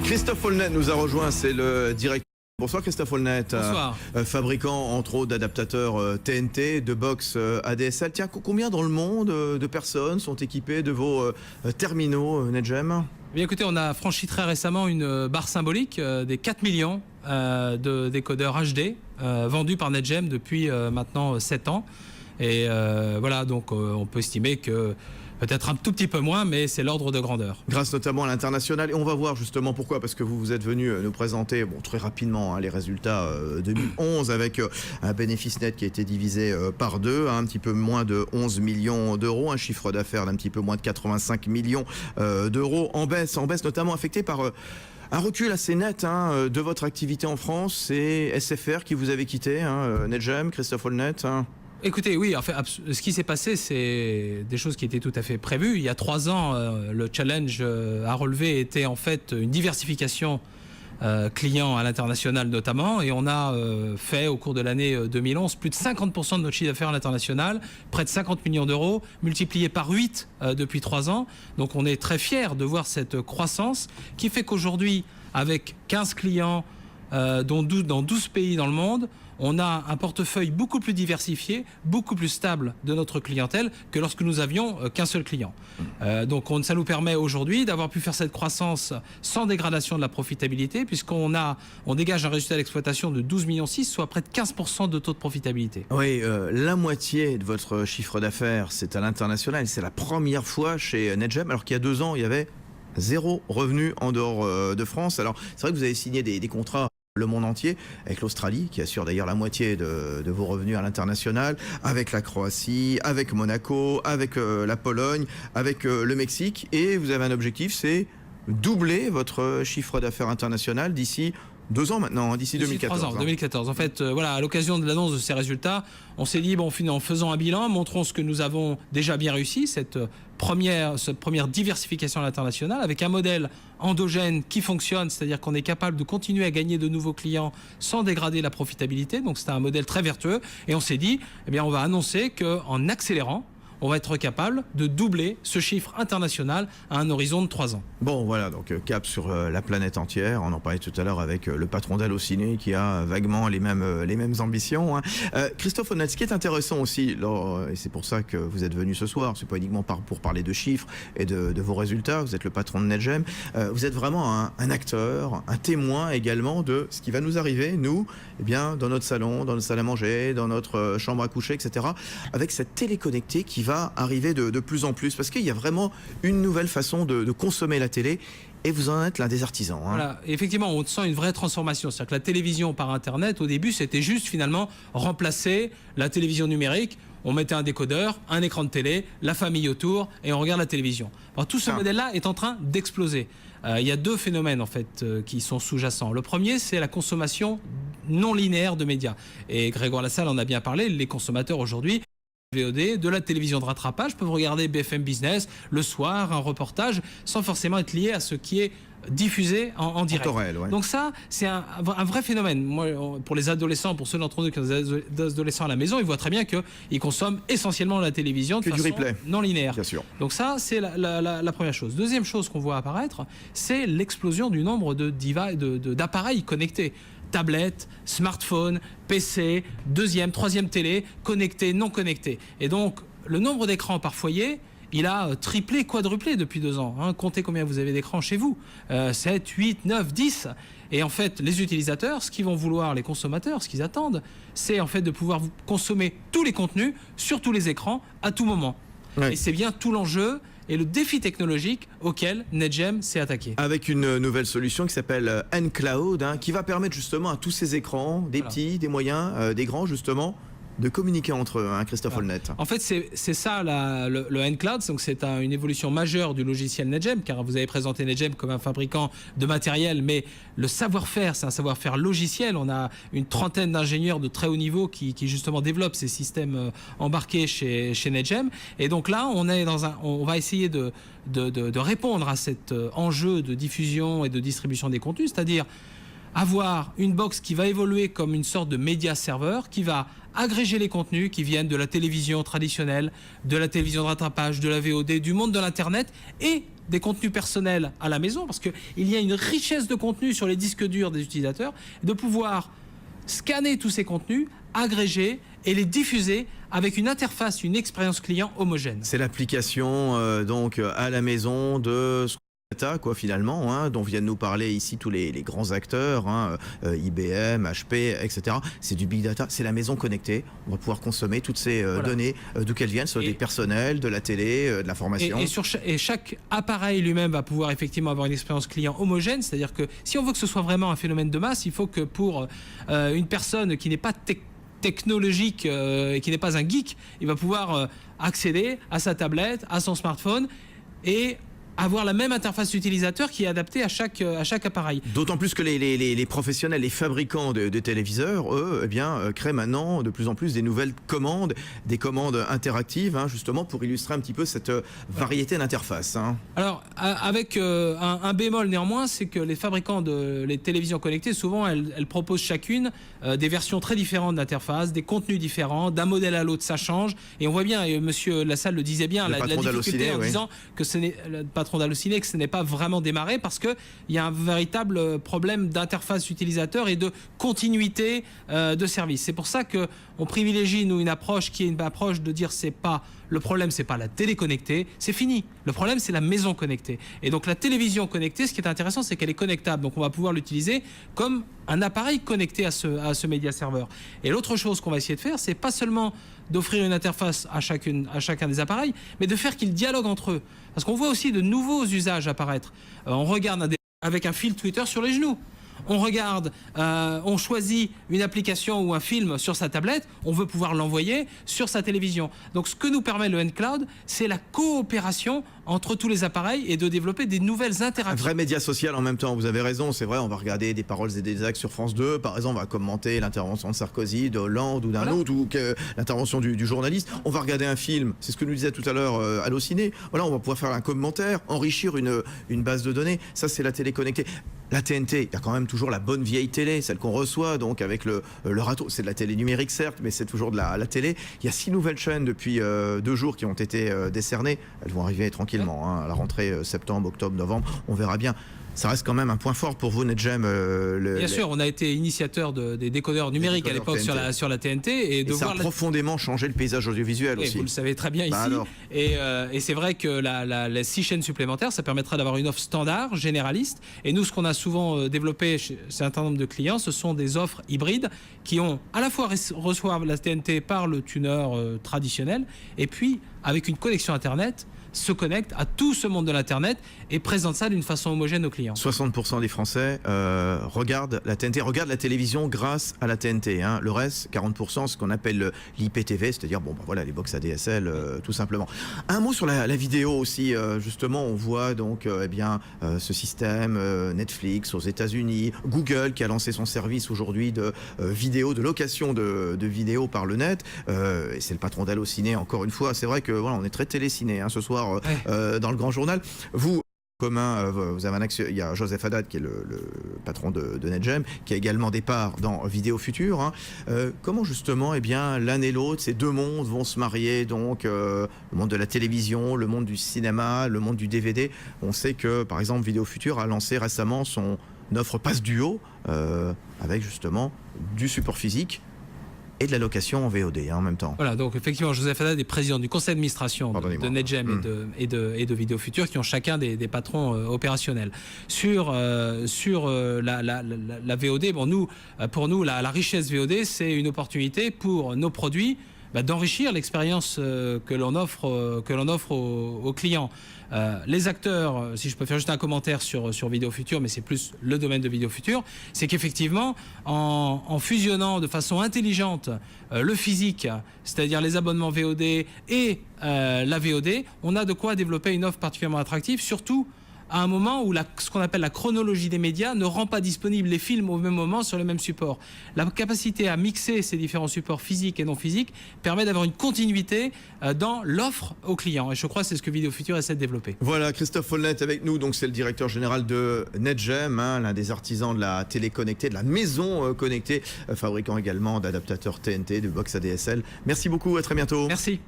Christophe Aulnet nous a rejoint, c'est le directeur. Bonsoir Christophe Aulnet. Bonsoir. Fabricant entre autres d'adaptateurs TNT, de box ADSL. Tiens, combien dans le monde de personnes sont équipées de vos terminaux NetGem? Bien écoutez, on a franchi très récemment une barre symbolique des 4 millions de décodeurs HD vendus par NetGem depuis maintenant 7 ans. Et voilà, donc on peut estimer que peut-être un tout petit peu moins, mais c'est l'ordre de grandeur. Grâce notamment à l'international. Et on va voir justement pourquoi. Parce que vous êtes venu nous présenter très rapidement les résultats 2011 avec un bénéfice net qui a été divisé par 2, un petit peu moins de 11 millions d'euros, un chiffre d'affaires d'un petit peu moins de 85 millions d'euros en baisse notamment affecté par un recul assez net de votre activité en France. C'est SFR qui vous avait quitté, NetGem, Christophe Aulnet. Écoutez, oui, en fait, ce qui s'est passé, c'est des choses qui étaient tout à fait prévues. Il y a 3 ans, le challenge à relever était en fait une diversification client à l'international notamment, et on a fait au cours de l'année 2011 plus de 50% de notre chiffre d'affaires à l'international, près de 50 millions d'euros, multiplié par 8 depuis 3 ans. Donc on est très fiers de voir cette croissance qui fait qu'aujourd'hui, avec 15 clients dans 12 pays dans le monde, on a un portefeuille beaucoup plus diversifié, beaucoup plus stable de notre clientèle que lorsque nous avions qu'un seul client. Donc ça nous permet aujourd'hui d'avoir pu faire cette croissance sans dégradation de la profitabilité, puisqu'on dégage un résultat d'exploitation de 12,6 millions, soit près de 15% de taux de profitabilité. Oui, la moitié de votre chiffre d'affaires, c'est à l'international. C'est la première fois chez NetGem, alors qu'il y a 2 ans, il y avait 0 revenu en dehors de France. Alors c'est vrai que vous avez signé des contrats le monde entier, avec l'Australie, qui assure d'ailleurs la moitié de vos revenus à l'international, avec la Croatie, avec Monaco, avec la Pologne, avec le Mexique, et vous avez un objectif, c'est doubler votre chiffre d'affaires international d'ici 2 ans maintenant, d'ici 2014. 3 ans, 2014. En fait, voilà, à l'occasion de l'annonce de ces résultats, on s'est dit, bon, en faisant un bilan, montrons ce que nous avons déjà bien réussi, cette première diversification à l'international, avec un modèle endogène qui fonctionne, c'est-à-dire qu'on est capable de continuer à gagner de nouveaux clients sans dégrader la profitabilité. Donc c'est un modèle très vertueux. Et on s'est dit, eh bien, on va annoncer qu'en accélérant, on va être capable de doubler ce chiffre international à un horizon de 3 ans. Bon, voilà, donc cap sur la planète entière. On en parlait tout à l'heure avec le patron d'Allociné qui a vaguement les mêmes ambitions. Christophe Aulnet, ce qui est intéressant aussi, et c'est pour ça que vous êtes venu ce soir, c'est pas uniquement pour parler de chiffres et de vos résultats, vous êtes le patron de NetGem, vous êtes vraiment un acteur, un témoin également de ce qui va nous arriver, nous, eh bien, dans notre salon, dans notre salle à manger, dans notre chambre à coucher, etc., avec cette télé connectée qui va arriver de plus en plus, parce qu'il y a vraiment une nouvelle façon de consommer la télé, et vous en êtes l'un des artisans. Voilà, et effectivement, on sent une vraie transformation. C'est-à-dire que la télévision par Internet, au début, c'était juste finalement remplacer la télévision numérique. On mettait un décodeur, un écran de télé, la famille autour, et on regarde la télévision. Alors, tout ce modèle-là est en train d'exploser. Il y a 2 phénomènes en fait qui sont sous-jacents. Le premier, c'est la consommation non linéaire de médias. Et Grégoire Lassalle en a bien parlé. Les consommateurs aujourd'hui, VOD, de la télévision de rattrapage, peuvent regarder BFM Business le soir, un reportage, sans forcément être lié à ce qui est diffusé en direct. Ouais. Donc ça, c'est un vrai phénomène. Moi, pour les adolescents, pour ceux d'entre nous qui ont des adolescents à la maison, ils voient très bien qu'ils consomment essentiellement la télévision de façon non linéaire. Bien sûr. Donc ça, c'est la première chose. Deuxième chose qu'on voit apparaître, c'est l'explosion du nombre d'appareils connectés. Tablettes, smartphones, PC, troisième télé, connectés, non connectés. Et donc, le nombre d'écrans par foyer, il a triplé, quadruplé depuis 2 ans. Comptez combien vous avez d'écrans chez vous. 7, 8, 9, 10. Et en fait, les utilisateurs, ce qu'ils vont vouloir, les consommateurs, ce qu'ils attendent, c'est en fait de pouvoir consommer tous les contenus sur tous les écrans à tout moment. Ouais. Et c'est bien tout l'enjeu et le défi technologique auquel NetGem s'est attaqué. Avec une nouvelle solution qui s'appelle nCloud, qui va permettre justement à tous ces écrans, des petits, des moyens, des grands justement, de communiquer entre eux, Christophe Aulnet. En fait, c'est ça le nCloud. Donc c'est une évolution majeure du logiciel NetGem, car vous avez présenté NetGem comme un fabricant de matériel, mais le savoir-faire, c'est un savoir-faire logiciel. On a une 30aine d'ingénieurs de très haut niveau qui justement développent ces systèmes embarqués chez NetGem. Et donc là, on va essayer de répondre à cet enjeu de diffusion et de distribution des contenus, c'est-à-dire avoir une box qui va évoluer comme une sorte de média serveur, qui va agréger les contenus qui viennent de la télévision traditionnelle, de la télévision de rattrapage, de la VOD, du monde de l'Internet et des contenus personnels à la maison, parce qu'il y a une richesse de contenus sur les disques durs des utilisateurs, de pouvoir scanner tous ces contenus, agréger et les diffuser avec une interface, une expérience client homogène. C'est l'application donc à la maison de data, quoi, finalement, hein, dont viennent nous parler ici tous les grands acteurs, hein, IBM, HP, etc. C'est du big data, c'est la maison connectée. On va pouvoir consommer toutes ces données, d'où qu'elles viennent, soit des personnels, de la télé, de l'information. Et chaque appareil lui-même va pouvoir effectivement avoir une expérience client homogène, c'est-à-dire que si on veut que ce soit vraiment un phénomène de masse, il faut que pour une personne qui n'est pas technologique et qui n'est pas un geek, il va pouvoir accéder à sa tablette, à son smartphone et avoir la même interface utilisateur qui est adaptée à chaque appareil. D'autant plus que les professionnels, les fabricants de téléviseurs, eux, eh bien, créent maintenant de plus en plus des nouvelles commandes, des commandes interactives, hein, justement pour illustrer un petit peu cette variété d'interfaces. Hein. Alors, avec un bémol néanmoins, c'est que les fabricants de les télévisions connectées, souvent, elles proposent chacune des versions très différentes d'interface, des contenus différents, d'un modèle à l'autre, ça change. Et on voit bien, et Monsieur Lassalle le disait bien, la difficulté en disant que ce n'est d'Allociné, que ce n'est pas vraiment démarré parce qu'il y a un véritable problème d'interface utilisateur et de continuité de service. C'est pour ça qu'on privilégie, nous, une approche qui est une approche de dire le problème, c'est pas la télé connectée, c'est fini. Le problème, c'est la maison connectée. Et donc la télévision connectée, ce qui est intéressant, c'est qu'elle est connectable. Donc on va pouvoir l'utiliser comme un appareil connecté à ce média serveur. Et l'autre chose qu'on va essayer de faire, c'est pas seulement d'offrir une interface à chacun des appareils, mais de faire qu'ils dialoguent entre eux. Parce qu'on voit aussi de nouveaux usages apparaître. On regarde avec un fil Twitter sur les genoux. On regarde, on choisit une application ou un film sur sa tablette, on veut pouvoir l'envoyer sur sa télévision. Donc ce que nous permet le N-Cloud, c'est la coopération entre tous les appareils et de développer des nouvelles interactions. Un vrai média social en même temps, vous avez raison, c'est vrai, on va regarder des paroles et des actes sur France 2, par exemple, on va commenter l'intervention de Sarkozy, de Hollande ou d'un autre, ou l'intervention du journaliste. On va regarder un film, c'est ce que nous disait tout à l'heure Allociné. Voilà, on va pouvoir faire un commentaire, enrichir une base de données. Ça, c'est la télé connectée. La TNT, il y a quand même toujours la bonne vieille télé, celle qu'on reçoit donc avec le râteau. C'est de la télé numérique certes, mais c'est toujours de la télé. Il y a 6 nouvelles chaînes depuis 2 jours qui ont été décernées. Elles vont arriver tranquillement hein, à la rentrée septembre, octobre, novembre. On verra bien. Ça reste quand même un point fort pour vous, NetGem. Bien sûr, on a été initiateur des décodeurs numériques à l'époque sur la TNT. Et ça a profondément changé le paysage audiovisuel aussi. Vous le savez très bien ici. Et c'est vrai que les 6 chaînes supplémentaires, ça permettra d'avoir une offre standard, généraliste. Et nous, ce qu'on a souvent développé chez un certain nombre de clients, ce sont des offres hybrides qui ont à la fois reçoivent la TNT par le tuner traditionnel et puis avec une connexion Internet, se connectent à tout ce monde de l'Internet et présentent ça d'une façon homogène aux clients. 60% des Français regardent la TNT, regardent la télévision grâce à la TNT. Hein. Le reste, 40%, ce qu'on appelle l'IPTV, c'est-à-dire voilà, les box ADSL, tout simplement. Un mot sur la vidéo aussi. Justement, on voit donc ce système Netflix aux États-Unis, Google qui a lancé son service aujourd'hui de vidéo, de location de vidéos par le net. Et c'est le patron d'Allociné, encore une fois. C'est vrai que voilà, on est très téléciné ce soir dans le Grand Journal. Vous avez il y a Joseph Haddad qui est le patron de NetGem, qui a également des parts dans Vidéo Future. Hein. Comment justement, l'un et l'autre, ces deux mondes vont se marier, donc le monde de la télévision, le monde du cinéma, le monde du DVD. On sait que, par exemple, Vidéo Future a lancé récemment son offre Pass Duo avec justement du support physique et de la location en VOD en même temps. Voilà, donc effectivement, Joseph Haddad est président du conseil d'administration de NetGem et de Vidéo Future, qui ont chacun des patrons opérationnels. Sur la VOD, pour nous, la richesse VOD, c'est une opportunité pour nos produits d'enrichir l'expérience que l'on offre aux clients. Les acteurs, si je peux faire juste un commentaire sur Vidéo Future, mais c'est plus le domaine de Vidéo Future, c'est qu'effectivement, en fusionnant de façon intelligente le physique, c'est-à-dire les abonnements VOD et la VOD, on a de quoi développer une offre particulièrement attractive, surtout à un moment où ce qu'on appelle la chronologie des médias ne rend pas disponibles les films au même moment sur le même support. La capacité à mixer ces différents supports physiques et non physiques permet d'avoir une continuité dans l'offre aux clients. Et je crois que c'est ce que Vidéo Futur essaie de développer. Voilà, Christophe Folnet avec nous, donc c'est le directeur général de NetGem, l'un des artisans de la télé connectée, de la maison connectée, fabricant également d'adaptateurs TNT, de box ADSL. Merci beaucoup, à très bientôt. Merci.